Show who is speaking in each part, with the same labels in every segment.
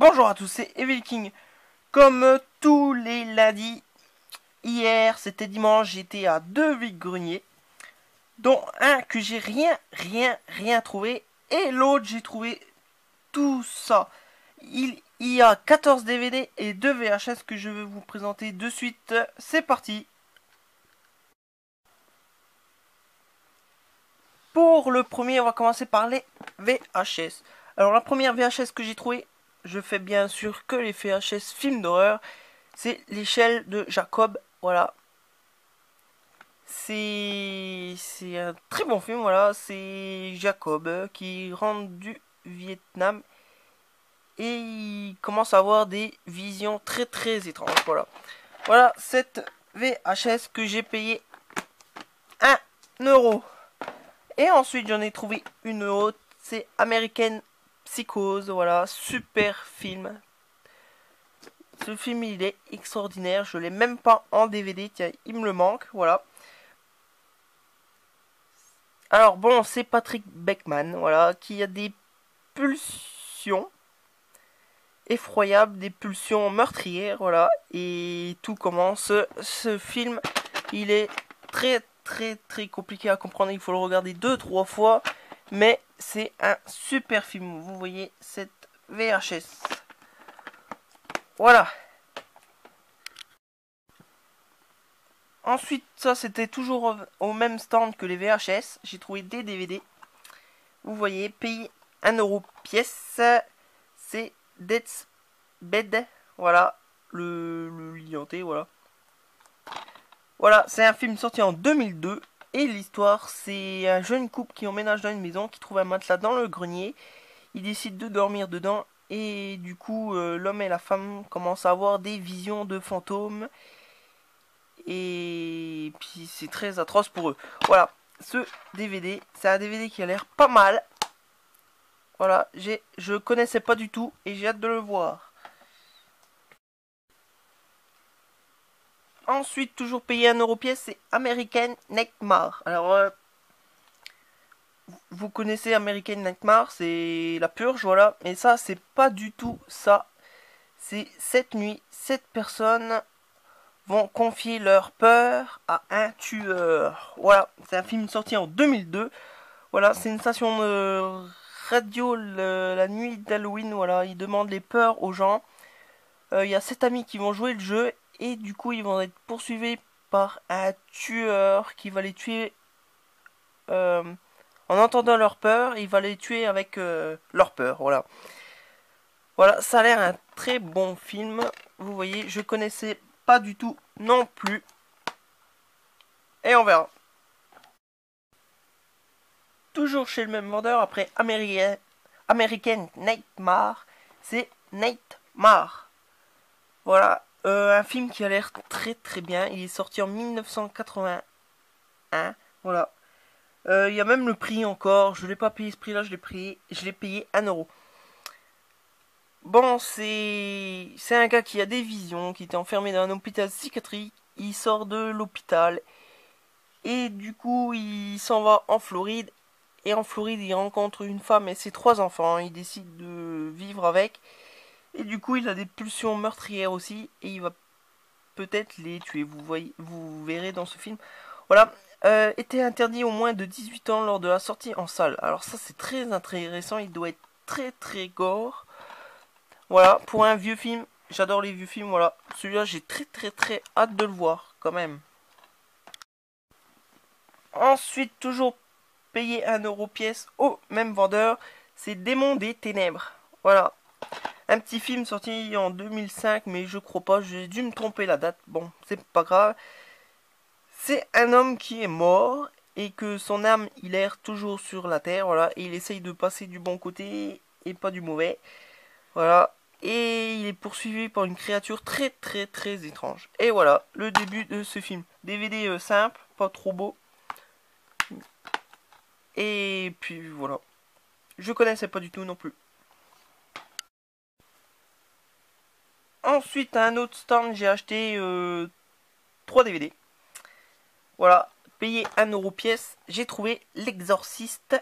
Speaker 1: Bonjour à tous, c'est Evil King. Comme tous les lundis, hier c'était dimanche, j'étais à deux vide-greniers, dont un que j'ai rien trouvé, et l'autre j'ai trouvé tout ça. Il y a 14 DVD et 2 VHS que je vais vous présenter de suite. C'est parti. Pour le premier, on va commencer par les VHS. Alors la première VHS que j'ai trouvée, je fais bien sûr que les VHS films d'horreur, c'est l'échelle de Jacob, voilà. C'est un très bon film, voilà. C'est Jacob qui rentre du Vietnam et il commence à avoir des visions très étranges, voilà. Voilà cette VHS que j'ai payé 1 euro. Et ensuite j'en ai trouvé une autre, c'est American Psychose, voilà, super film. Ce film il est extraordinaire, je l'ai même pas en DVD, tiens, il me le manque, voilà. Alors bon, c'est Patrick Beckman, voilà, qui a des pulsions effroyables, des pulsions meurtrières, voilà. Et tout commence, ce film, il est très compliqué à comprendre, il faut le regarder 2-3 fois. Mais c'est un super film, vous voyez cette VHS. Voilà. Ensuite, ça c'était toujours au même stand que les VHS. J'ai trouvé des DVD. Vous voyez, payé 1 euro pièce. C'est Death's Bed. Voilà, le lit hanté, voilà. Voilà, c'est un film sorti en 2002. Et l'histoire, c'est un jeune couple qui emménage dans une maison, qui trouve un matelas dans le grenier. Ils décident de dormir dedans. Et du coup, l'homme et la femme commencent à avoir des visions de fantômes. Et puis c'est très atroce pour eux. Voilà, ce DVD, c'est un DVD qui a l'air pas mal. Voilà, je connaissais pas du tout et j'ai hâte de le voir. Ensuite, toujours payé 1 euro pièce, c'est American Nightmare. Alors, vous connaissez American Nightmare, c'est la purge, voilà. Mais ça, c'est pas du tout ça. C'est cette nuit, 7 personnes vont confier leur peur à un tueur. Voilà, c'est un film sorti en 2002. Voilà, c'est une station de radio la nuit d'Halloween. Voilà, ils demandent les peurs aux gens. Il y a 7 amis qui vont jouer le jeu et du coup ils vont être poursuivis par un tueur qui va les tuer en entendant leur peur. Il va les tuer avec leur peur. Voilà. Voilà, ça a l'air un très bon film. Vous voyez, je connaissais pas du tout non plus. Et on verra. Toujours chez le même vendeur, après American Nightmare, c'est Nightmare. Voilà, un film qui a l'air très bien. Il est sorti en 1981. Voilà. Il y a même le prix encore. Je l'ai pas payé ce prix-là, je l'ai payé 1 euro. Bon, c'est un gars qui a des visions, qui était enfermé dans un hôpital psychiatrique. Il sort de l'hôpital et du coup il s'en va en Floride. Et en Floride il rencontre une femme et ses 3 enfants. Il décide de vivre avec. Et du coup il a des pulsions meurtrières aussi. Et il va peut-être les tuer. Vous verrez dans ce film. Voilà. Était interdit au moins de 18 ans lors de la sortie en salle. Alors ça c'est très intéressant. Il doit être très gore. Voilà, pour un vieux film, j'adore les vieux films, voilà. Celui-là, j'ai très hâte de le voir, quand même. Ensuite, toujours payer 1 euro pièce au même vendeur, c'est Démon des Ténèbres. Voilà. Un petit film sorti en 2005, mais je crois pas, j'ai dû me tromper la date. Bon, c'est pas grave. C'est un homme qui est mort et que son âme, il erre toujours sur la terre, voilà. Et il essaye de passer du bon côté et pas du mauvais. Voilà. Et il est poursuivi par une créature très étrange. Et voilà, le début de ce film. DVD simple, pas trop beau. Et puis voilà. Je connaissais pas du tout non plus. Ensuite, à un autre stand, j'ai acheté 3 DVD. Voilà, payé 1 euro pièce. J'ai trouvé L'Exorciste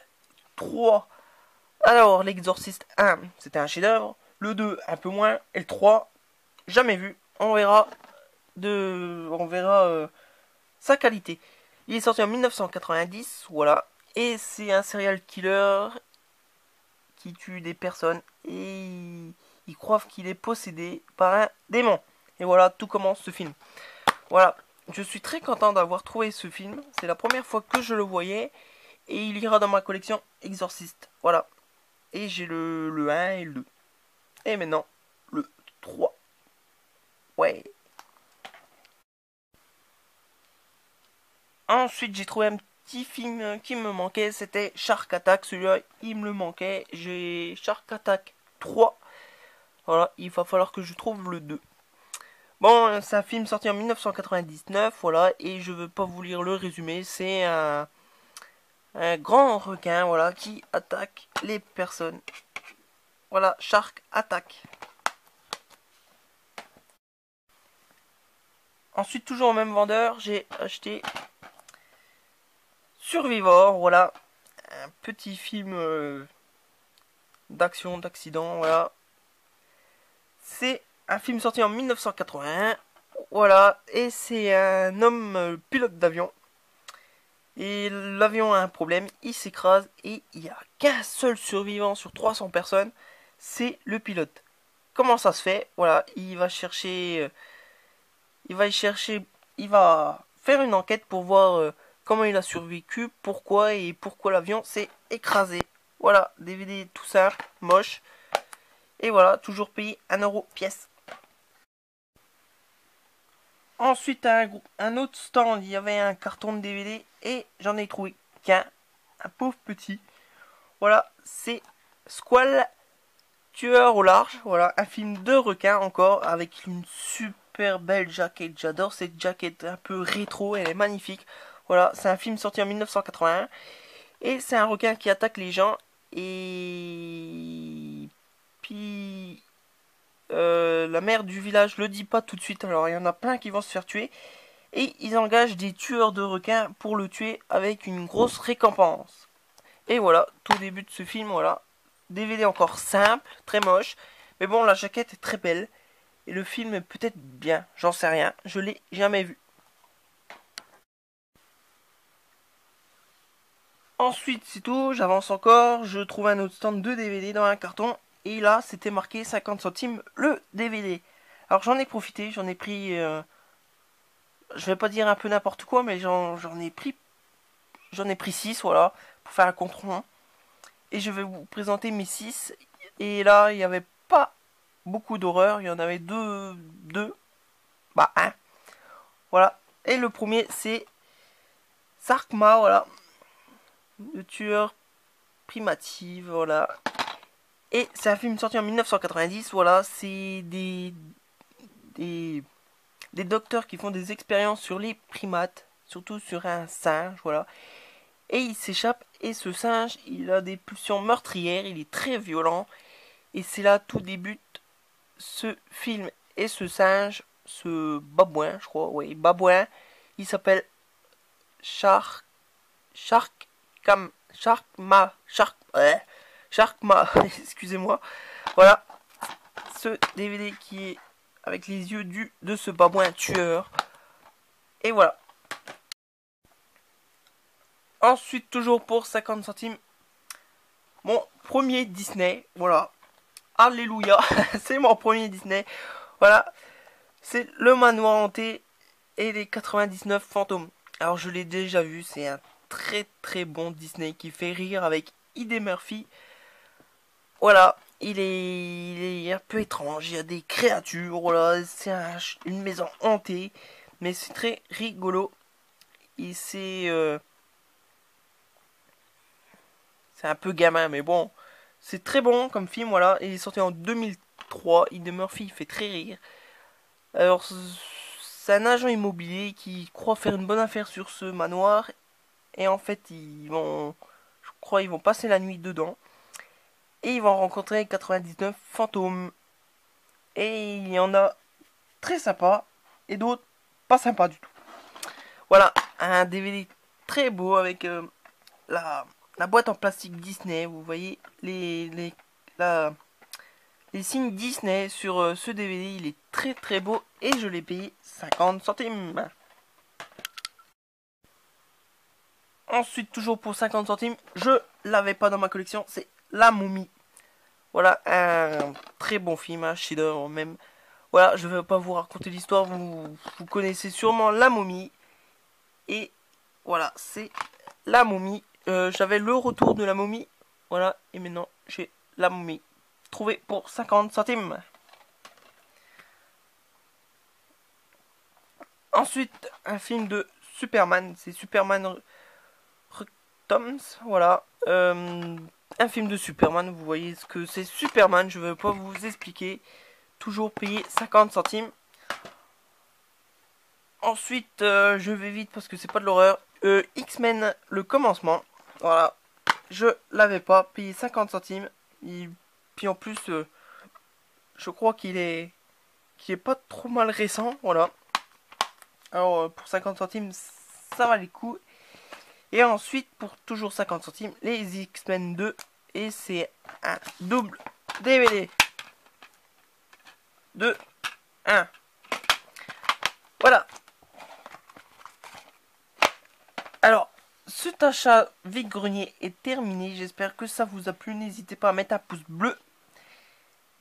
Speaker 1: 3. Alors, L'Exorciste 1, c'était un chef-d'œuvre. Le 2 un peu moins. Et le 3 jamais vu. On verra sa qualité. Il est sorti en 1990, voilà. Et c'est un serial killer qui tue des personnes et ils croient qu'il est possédé par un démon. Et voilà, tout commence ce film. Voilà, je suis très content d'avoir trouvé ce film. C'est la première fois que je le voyais. Et il ira dans ma collection Exorcist. Voilà. Et j'ai le 1 et le 2. Et maintenant, le 3. Ouais. Ensuite, j'ai trouvé un petit film qui me manquait. C'était Shark Attack. Celui-là, il me le manquait. J'ai Shark Attack 3. Voilà, il va falloir que je trouve le 2. Bon, c'est un film sorti en 1999, voilà, et je veux pas vous lire le résumé. C'est un grand requin, voilà, qui attaque les personnes. Voilà, Shark Attack. Ensuite, toujours au même vendeur, j'ai acheté Survivor, voilà, un petit film d'action, d'accident, voilà. C'est un film sorti en 1981, voilà, et c'est un homme pilote d'avion. Et l'avion a un problème, il s'écrase et il n'y a qu'un seul survivant sur 300 personnes, c'est le pilote. Comment ça se fait? Voilà, il va faire une enquête pour voir comment il a survécu, pourquoi et pourquoi l'avion s'est écrasé. Voilà, DVD tout simple, moche. Et voilà, toujours payé 1 € pièce. Ensuite, à un autre stand, il y avait un carton de DVD et j'en ai trouvé qu'un, un pauvre petit. Voilà, c'est Squall, tueur au large. Voilà, un film de requin encore avec une super belle jaquette. J'adore cette jaquette un peu rétro, elle est magnifique. Voilà, c'est un film sorti en 1981 et c'est un requin qui attaque les gens et puis la mère du village le dit pas tout de suite. Alors il y en a plein qui vont se faire tuer et ils engagent des tueurs de requins pour le tuer avec une grosse récompense. Et voilà, tout début de ce film, voilà. DVD encore simple, très moche. Mais bon, la jaquette est très belle. Et le film est peut-être bien, j'en sais rien. Je l'ai jamais vu. Ensuite, c'est tout, j'avance encore. Je trouve un autre stand de DVD dans un carton. Et là, c'était marqué 50 centimes le DVD. Alors j'en ai profité, j'en ai pris... je vais pas dire un peu n'importe quoi, mais j'en ai pris 6, voilà, pour faire un compte rond. Et je vais vous présenter mes 6. Et là, il n'y avait pas beaucoup d'horreur. Il y en avait deux. Bah, un. Voilà. Et le premier, c'est Sarkma, voilà. Le tueur primative, voilà. Et c'est un film sorti en 1990, voilà. C'est des, des docteurs qui font des expériences sur les primates. Surtout sur un singe, voilà. Et il s'échappe. Et ce singe, il a des pulsions meurtrières. Il est très violent. Et c'est là tout débute ce film et ce singe, ce babouin, je crois, oui, babouin, il s'appelle Shark, Shark, Cam, Sharkma, excusez-moi. Voilà, ce DVD qui est avec les yeux de ce babouin tueur. Et voilà. Ensuite, toujours pour 50 centimes, mon premier Disney, voilà. Alléluia, c'est mon premier Disney. Voilà, c'est le manoir hanté et les 99 fantômes. Alors je l'ai déjà vu, c'est un très très bon Disney qui fait rire avec Eddie Murphy. Voilà, il est un peu étrange, il y a des créatures, voilà, c'est une maison hantée, mais c'est très rigolo. Et c'est un peu gamin, mais bon, c'est très bon comme film, voilà. Il est sorti en 2003, Eddie Murphy il fait très rire. Alors c'est un agent immobilier qui croit faire une bonne affaire sur ce manoir. Et en fait, je crois, ils vont passer la nuit dedans. Et ils vont rencontrer 99 fantômes. Et il y en a très sympas et d'autres pas sympas du tout. Voilà, un DVD très beau avec la boîte en plastique Disney. Vous voyez les les signes Disney sur ce DVD. Il est très très beau et je l'ai payé 50 centimes. Ensuite, toujours pour 50 centimes, je l'avais pas dans ma collection, c'est La Momie. Voilà, un très bon film, un chef-d'œuvre même. Voilà, je ne vais pas vous raconter l'histoire, vous connaissez sûrement La Momie. Et voilà, c'est La Momie. J'avais le retour de La Momie. Voilà, et maintenant j'ai La Momie. Trouvé pour 50 centimes. Ensuite, un film de Superman. C'est Superman Returns. Voilà. Un film de Superman. Vous voyez ce que c'est Superman. Je ne vais pas vous expliquer. Toujours payé 50 centimes. Ensuite, je vais vite parce que c'est pas de l'horreur. X-Men, le commencement. Voilà. Je l'avais pas. Payé 50 centimes. Puis en plus, je crois qu'il est pas trop mal récent. Voilà. Alors, pour 50 centimes, ça va les coups. Et ensuite, pour toujours 50 centimes, les X-Men 2. Et c'est un double DVD. 2, 1. Voilà. Alors, cet achat vide-grenier est terminé. J'espère que ça vous a plu. N'hésitez pas à mettre un pouce bleu.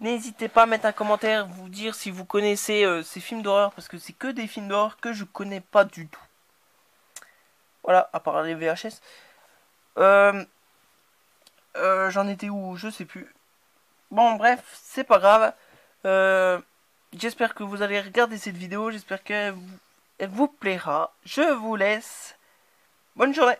Speaker 1: N'hésitez pas à mettre un commentaire, vous dire si vous connaissez ces films d'horreur. Parce que c'est que des films d'horreur que je connais pas du tout. Voilà, à part les VHS. J'en étais où? Je sais plus. Bon, bref, c'est pas grave. J'espère que vous allez regarder cette vidéo. J'espère qu'elle vous plaira. Je vous laisse. Bonne journée.